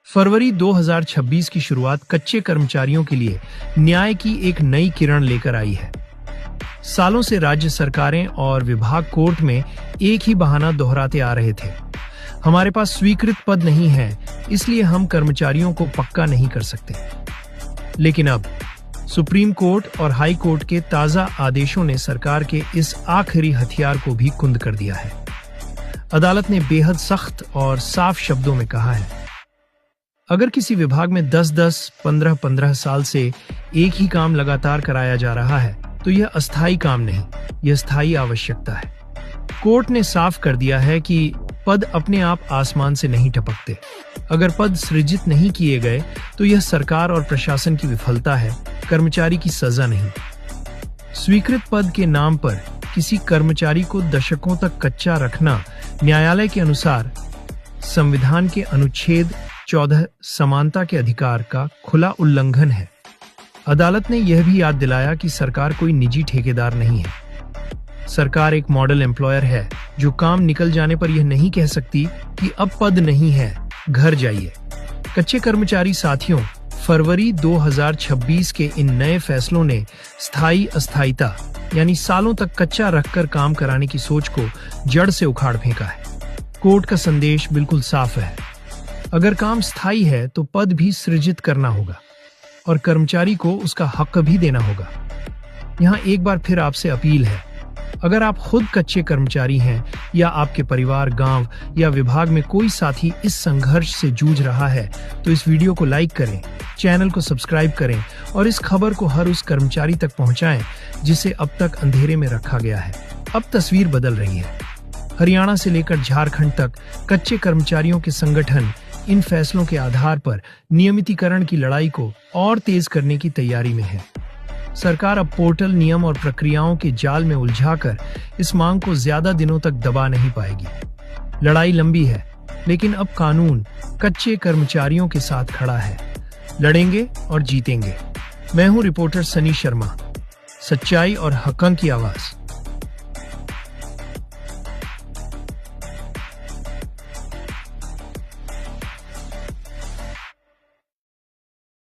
फरवरी 2026 की शुरुआत कच्चे कर्मचारियों के लिए न्याय की एक नई किरण लेकर आई है। सालों से राज्य सरकारें और विभाग कोर्ट में एक ही बहाना दोहराते आ रहे थे। हमारे पास स्वीकृत पद नहीं है, इसलिए हम कर्मचारियों को पक्का नहीं कर सकते। लेकिन अब सुप्रीम कोर्ट और हाई कोर्ट के ताजा आदेशों ने सरकार के इस आखिरी हथियार को भी कुंद कर दिया है। अदालत ने बेहद सख्त और साफ शब्दों में कहा है, अगर किसी विभाग में 10-10, 15-15 साल से एक ही काम लगातार कराया जा रहा है तो यह अस्थायी काम नहीं, यह स्थायी आवश्यकता है। कोर्ट ने साफ कर दिया है कि पद अपने आप आसमान से नहीं टपकते। अगर पद सृजित नहीं किए गए तो यह सरकार और प्रशासन की विफलता है, कर्मचारी की सजा नहीं। स्वीकृत पद के नाम पर किसी कर्मचारी को दशकों तक कच्चा रखना न्यायालय के अनुसार संविधान के अनुच्छेद 14 समानता के अधिकार का खुला उल्लंघन है। अदालत ने यह भी याद दिलाया कि सरकार कोई निजी ठेकेदार नहीं है। सरकार एक मॉडल एम्प्लॉयर है जो काम निकल जाने पर यह नहीं कह सकती कि अब पद नहीं है, घर जाइए। कच्चे कर्मचारी साथियों, फरवरी 2026 के इन नए फैसलों ने स्थायी अस्थायीता यानी सालों तक कच्चा रखकर काम कराने की सोच को जड़ से उखाड़ फेंका है। कोर्ट का संदेश बिल्कुल साफ है, अगर काम स्थायी है तो पद भी सृजित करना होगा और कर्मचारी को उसका हक भी देना होगा। यहाँ एक बार फिर आपसे अपील है, अगर आप खुद कच्चे कर्मचारी हैं या आपके परिवार, गांव या विभाग में कोई साथी इस संघर्ष से जूझ रहा है तो इस वीडियो को लाइक करें, चैनल को सब्सक्राइब करें और इस खबर को हर उस कर्मचारी तक पहुंचाएं जिसे अब तक अंधेरे में रखा गया है। अब तस्वीर बदल रही है। हरियाणा से लेकर झारखंड तक कच्चे कर्मचारियों के संगठन इन फैसलों के आधार पर नियमितीकरण की लड़ाई को और तेज करने की तैयारी में है। सरकार अब पोर्टल, नियम और प्रक्रियाओं के जाल में उलझाकर इस मांग को ज्यादा दिनों तक दबा नहीं पाएगी। लड़ाई लंबी है, लेकिन अब कानून कच्चे कर्मचारियों के साथ खड़ा है। लड़ेंगे और जीतेंगे। मैं हूं रिपोर्टर सनी शर्मा, सच्चाई और हक़ की आवाज।